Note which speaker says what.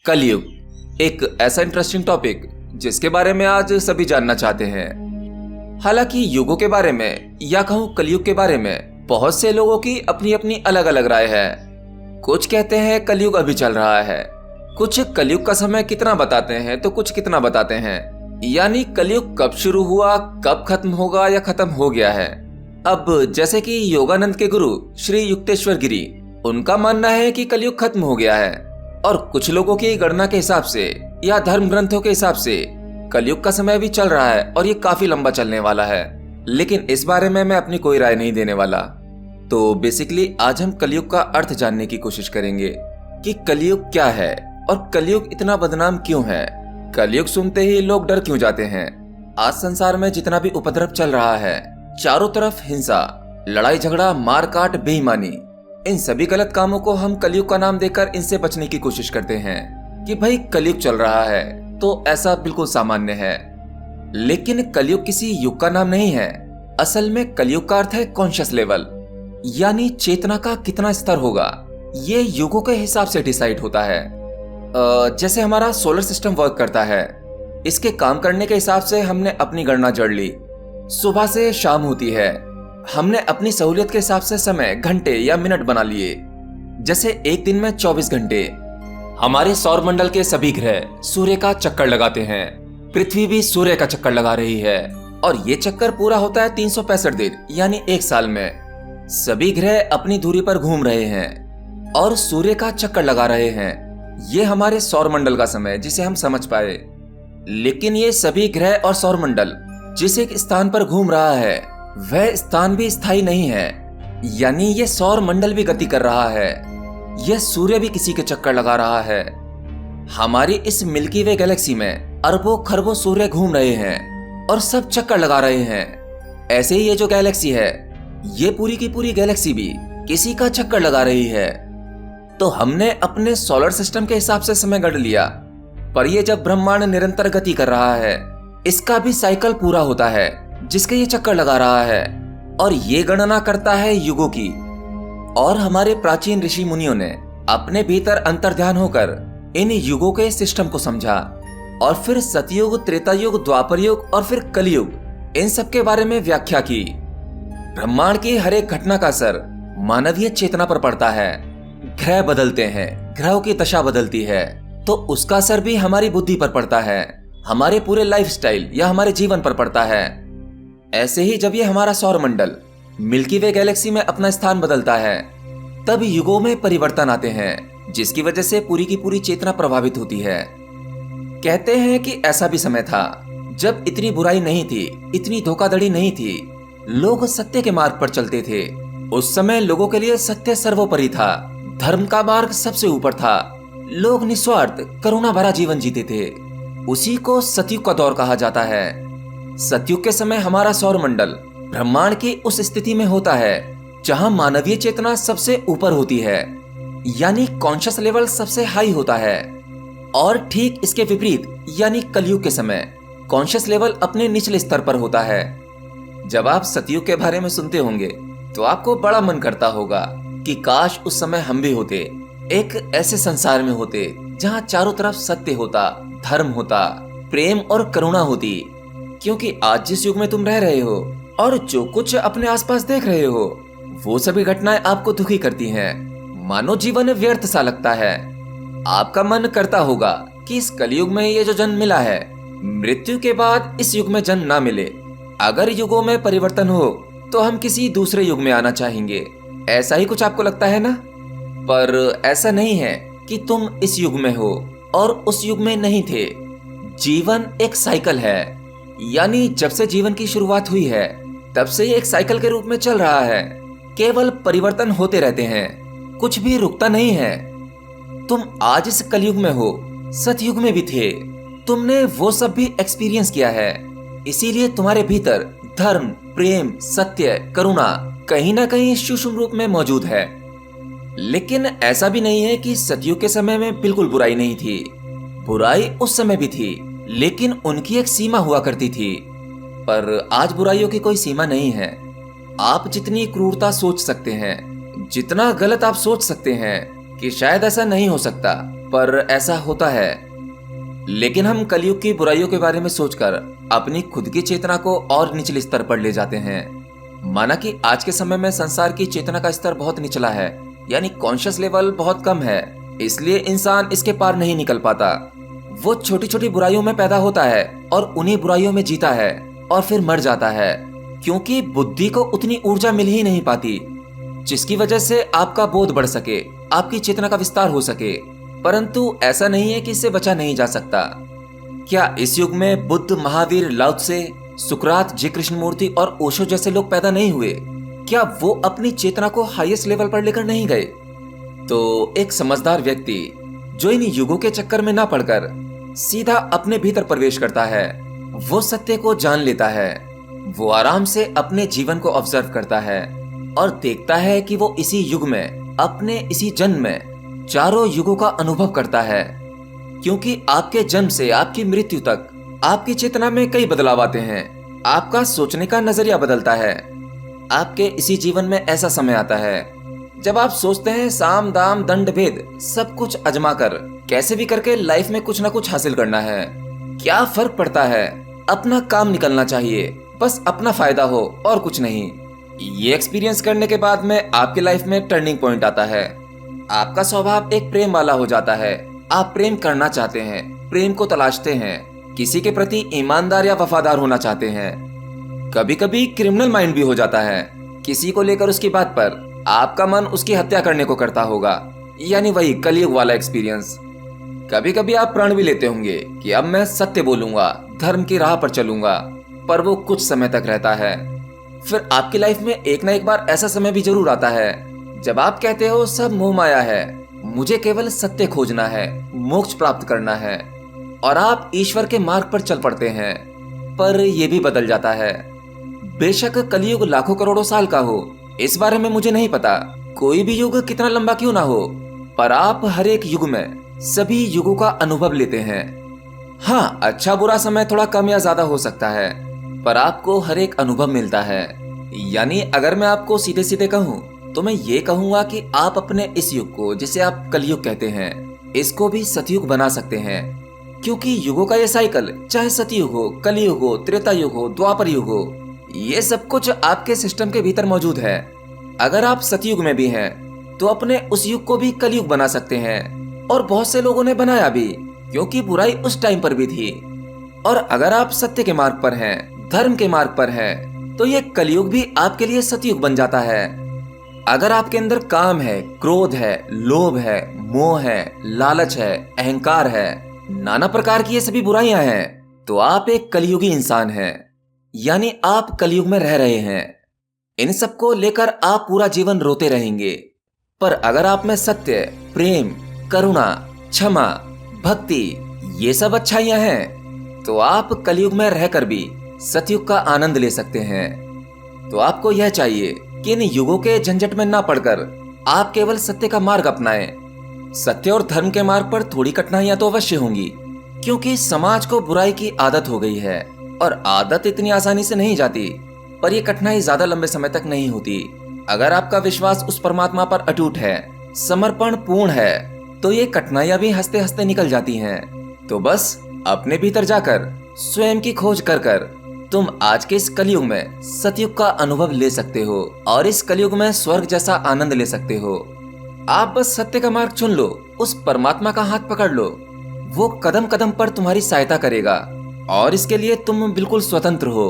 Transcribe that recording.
Speaker 1: कलयुग एक ऐसा इंटरेस्टिंग टॉपिक जिसके बारे में आज सभी जानना चाहते हैं। हालांकि युगों के बारे में या कहूँ कलयुग के बारे में बहुत से लोगों की अपनी अपनी अलग अलग राय है। कुछ कहते हैं कलयुग अभी चल रहा है, कुछ कलयुग का समय कितना बताते हैं तो कुछ कितना बताते हैं, यानी कलयुग कब शुरू हुआ, कब खत्म होगा या खत्म हो गया है। अब जैसे कि योगानंद के गुरु श्री युक्तेश्वर गिरी, उनका मानना है कि कलयुग खत्म हो गया है, और कुछ लोगों की गणना के हिसाब से या धर्म ग्रंथों के हिसाब से कलयुग का समय भी चल रहा है और ये काफी लंबा चलने वाला है। लेकिन इस बारे में मैं अपनी कोई राय नहीं देने वाला। तो बेसिकली आज हम कलयुग का अर्थ जानने की कोशिश करेंगे कि कलयुग क्या है और कलयुग इतना बदनाम क्यों है। कलयुग सुनते ही लोग डर क्यों जाते हैं। आज संसार में जितना भी उपद्रव चल रहा है, चारों तरफ हिंसा, लड़ाई झगड़ा, मारकाट, बेईमानी, इन सभी गलत कामों को हम कलयुग का नाम देकर इनसे बचने की कोशिश करते हैं कि भाई कलयुग चल रहा है तो ऐसा बिल्कुल सामान्य है। लेकिन कलयुग किसी युग का नाम नहीं है। असल में कलयुग का अर्थ है कॉन्शियस लेवल, यानी चेतना का कितना स्तर होगा ये युगों के हिसाब से डिसाइड होता है। जैसे हमारा सोलर सिस्टम वर्क करता है, इसके काम करने के हिसाब से हमने अपनी गणना जड़ ली। सुबह से शाम होती है, हमने अपनी सहूलियत के हिसाब से समय घंटे या मिनट बना लिए। जैसे एक दिन में 24 घंटे। हमारे सौर मंडल के सभी ग्रह सूर्य का चक्कर लगाते हैं, पृथ्वी भी सूर्य का चक्कर लगा रही है, और ये चक्कर पूरा होता है 365 दिन यानी एक साल में। सभी ग्रह अपनी दूरी पर घूम रहे हैं और सूर्य का चक्कर लगा रहे हैं। ये हमारे सौर मंडल का समय जिसे हम समझ पाए। लेकिन ये सभी ग्रह और सौर मंडल जिस एक स्थान पर घूम रहा है वह स्थान भी स्थायी नहीं है, यानी ये सौर मंडल भी गति कर रहा है, यह सूर्य भी किसी के चक्कर लगा रहा है। हमारी इस मिल्की वे गैलेक्सी में अरबों खरबों सूर्य घूम रहे हैं और सब चक्कर लगा रहे हैं। ऐसे ही ये जो गैलेक्सी है, ये पूरी की पूरी गैलेक्सी भी किसी का चक्कर लगा रही है। तो हमने अपने सोलर सिस्टम के हिसाब से समय गढ़ लिया, पर यह जब ब्रह्मांड निरंतर गति कर रहा है, इसका भी साइकिल पूरा होता है जिसके ये चक्कर लगा रहा है, और ये गणना करता है युगों की। और हमारे प्राचीन ऋषि मुनियों ने अपने भीतर अंतर्ध्यान होकर इन युगों के सिस्टम को समझा, और फिर सतयुग, त्रेता युग, द्वापर युग और फिर कलयुग, इन सब के बारे में व्याख्या की। ब्रह्मांड की हर एक घटना का असर मानवीय चेतना पर पड़ता है। ग्रह बदलते हैं, ग्रहों की दशा बदलती है, तो उसका असर भी हमारी बुद्धि पर पड़ता है, हमारे पूरे लाइफस्टाइल या हमारे जीवन पर पड़ता है। ऐसे ही जब ये हमारा सौर मंडल मिल्की वे गैलेक्सी में अपना स्थान बदलता है, तब युगों में परिवर्तन आते हैं, जिसकी वजह से पूरी की पूरी चेतना प्रभावित होती है। कहते हैं कि ऐसा भी समय था जब इतनी बुराई नहीं थी, इतनी धोखाधड़ी नहीं थी, लोग सत्य के मार्ग पर चलते थे। उस समय लोगों के लिए सत्य सर्वोपरि था, धर्म का मार्ग सबसे ऊपर था, लोग निस्वार्थ करुणा भरा जीवन जीते थे। उसी को सतयुग का दौर कहा जाता है। सतयुग के समय हमारा सौर मंडल ब्रह्मांड की उस स्थिति में होता है जहां मानवीय चेतना सबसे ऊपर होती है, यानी कॉन्शियस लेवल सबसे हाई होता है। और ठीक इसके विपरीत यानी कलयुग के समय कॉन्शियस लेवल अपने निचले स्तर पर होता है। जब आप सतयुग के बारे में सुनते होंगे तो आपको बड़ा मन करता होगा कि काश उस समय हम भी होते, एक ऐसे संसार में होते जहां चारों तरफ सत्य होता, धर्म होता, प्रेम और करुणा होती। क्योंकि आज जिस युग में तुम रह रहे हो और जो कुछ अपने आसपास देख रहे हो, वो सभी घटनाएं आपको दुखी करती हैं। मानो जीवन व्यर्थ सा लगता है। आपका मन करता होगा कि इस कलयुग में ये जो जन्म मिला है, मृत्यु के बाद इस युग में जन्म ना मिले। अगर युगों में परिवर्तन हो तो हम किसी दूसरे युग में आना चाहेंगे। ऐसा ही कुछ आपको लगता है ना? पर ऐसा नहीं है कि तुम इस युग में हो और उस युग में नहीं थे। जीवन एक साइकिल है, यानी जब से जीवन की शुरुआत हुई है तब से ये एक साइकिल के रूप में चल रहा है। केवल परिवर्तन होते रहते हैं, कुछ भी रुकता नहीं है। तुम आज इस कलयुग में हो, सतयुग में भी थे, तुमने वो सब भी एक्सपीरियंस किया है। इसीलिए तुम्हारे भीतर धर्म, प्रेम, सत्य, करुणा कहीं ना कहीं सूक्ष्म रूप में मौजूद है। लेकिन ऐसा भी नहीं है कि सतयुग के समय में बिल्कुल बुराई नहीं थी। बुराई उस समय भी थी, लेकिन उनकी एक सीमा हुआ करती थी। पर आज बुराइयों की कोई सीमा नहीं है। आप जितनी क्रूरता सोच सकते हैं, जितना गलत आप सोच सकते हैं कि शायद ऐसा नहीं हो सकता, पर ऐसा होता है। लेकिन हम कलयुग की बुराइयों के बारे में सोचकर अपनी खुद की चेतना को और निचले स्तर पर ले जाते हैं। माना कि आज के समय में संसार की चेतना का स्तर बहुत निचला है, यानी कॉन्शियस लेवल बहुत कम है, इसलिए इंसान इसके पार नहीं निकल पाता। वो छोटी छोटी बुराइयों में पैदा होता है और उन्हीं बुराइयों में जीता है और फिर मर जाता है, क्योंकि बुद्धि को उतनी ऊर्जा मिल ही नहीं पाती जिसकी वजह से आपका बोध बढ़ सके, आपकी चेतना का विस्तार हो सके। परंतु ऐसा नहीं है कि इससे बचा नहीं जा सकता। क्या इस युग में बुद्ध, महावीर, लाओ त्से, सुकरात, जी कृष्णमूर्ति और ओशो जैसे लोग पैदा नहीं हुए? क्या वो अपनी चेतना को हाईएस्ट लेवल पर लेकर नहीं गए? तो एक समझदार व्यक्ति जो इन युगों के चक्कर में ना पड़कर सीधा अपने भीतर प्रवेश करता है, वो सत्य को जान लेता है। वो आराम से अपने जीवन को ऑब्जर्व करता है और देखता है कि वो इसी युग में, अपने इसी जन्म में चारों युगों का अनुभव करता है। क्योंकि आपके जन्म से आपकी मृत्यु तक आपकी चेतना में कई बदलाव आते हैं। आपका सोचने का नजरिया बदलता है। आपके इसी जीवन में ऐसा समय आता है जब आप सोचते हैं साम दाम दंड भेद सब कुछ आजमा कर कैसे भी करके लाइफ में कुछ ना कुछ हासिल करना है। क्या फर्क पड़ता है, अपना काम निकलना चाहिए, बस अपना फायदा हो और कुछ नहीं। ये एक्सपीरियंस करने के बाद में आपके लाइफ में टर्निंग पॉइंट आता है। आपका स्वभाव एक प्रेम वाला हो जाता है। आप प्रेम करना चाहते हैं, प्रेम को तलाशते हैं, किसी के प्रति ईमानदार या वफादार होना चाहते हैं। कभी कभी क्रिमिनल माइंड भी हो जाता है। किसी को लेकर उसकी बात पर आपका मन उसकी हत्या करने को करता होगा, यानी वही कलयुग वाला एक्सपीरियंस। कभी कभी आप प्रण भी लेते होंगे कि अब मैं सत्य बोलूंगा, धर्म की राह पर चलूंगा, पर वो कुछ समय तक रहता है। फिर आपकी लाइफ में एक ना एक बार ऐसा समय भी जरूर आता है जब आप कहते हो सब मोह माया है, मुझे केवल सत्य खोजना है, मोक्ष प्राप्त करना है, और आप ईश्वर के मार्ग पर चल पड़ते हैं। पर यह भी बदल जाता है। बेशक कलयुग लाखों करोड़ों साल का हो, इस बारे में मुझे नहीं पता। कोई भी युग कितना लंबा क्यों ना हो, पर आप हर एक युग में सभी युगों का अनुभव लेते हैं। हाँ, अच्छा बुरा समय थोड़ा कम या ज्यादा हो सकता है, पर आपको हर एक अनुभव मिलता है। यानी अगर मैं आपको सीधे सीधे कहूँ तो मैं ये कहूंगा कि आप अपने इस युग को, जिसे आप कलयुग कहते हैं, इसको भी सतयुग बना सकते हैं। क्योंकि युगों का ये साइकिल, चाहे सतयुग हो, कलयुग हो, त्रेता युग हो, द्वापर युग हो, ये सब कुछ आपके सिस्टम के भीतर मौजूद है। अगर आप सतयुग में भी हैं तो अपने उस युग को भी कलयुग बना सकते हैं, और बहुत से लोगों ने बनाया भी, क्योंकि बुराई उस टाइम पर भी थी। और अगर आप सत्य के मार्ग पर हैं, धर्म के मार्ग पर हैं, तो ये कलयुग भी आपके लिए सतयुग बन जाता है। अगर आपके अंदर काम है, क्रोध है, लोभ है, मोह है, लालच है, अहंकार है, नाना प्रकार की ये सभी बुराइयां हैं, तो आप एक कलयुगी इंसान हैं। यानी आप कलयुग में रह रहे हैं। इन सबको लेकर आप पूरा जीवन रोते रहेंगे। पर अगर आप में सत्य, प्रेम, करुणा, क्षमा, भक्ति, ये सब अच्छाइयां हैं, तो आप कलयुग में रहकर भी सतयुग का आनंद ले सकते हैं। तो आपको यह चाहिए कि इन युगों के झंझट में ना पड़कर आप केवल सत्य का मार्ग अपनाएं। सत्य और धर्म के मार्ग पर थोड़ी कठिनाइयां तो अवश्य होंगी, क्योंकि समाज को बुराई की आदत हो गई है, और आदत इतनी आसानी से नहीं जाती। पर यह कठिनाई ज्यादा लंबे समय तक नहीं होती। अगर आपका विश्वास उस परमात्मा पर अटूट है, समर्पण पूर्ण है, तो ये कठिनाइयां भी हंसते हंसते निकल जाती हैं। तो बस अपने भीतर जाकर स्वयं की खोज कर तुम आज के इस कलयुग में सतयुग का अनुभव ले सकते हो, और इस कलयुग में स्वर्ग जैसा आनंद ले सकते हो। आप बस सत्य का मार्ग चुन लो, उस परमात्मा का हाथ पकड़ लो, वो कदम कदम पर तुम्हारी सहायता करेगा, और इसके लिए तुम बिल्कुल स्वतंत्र हो।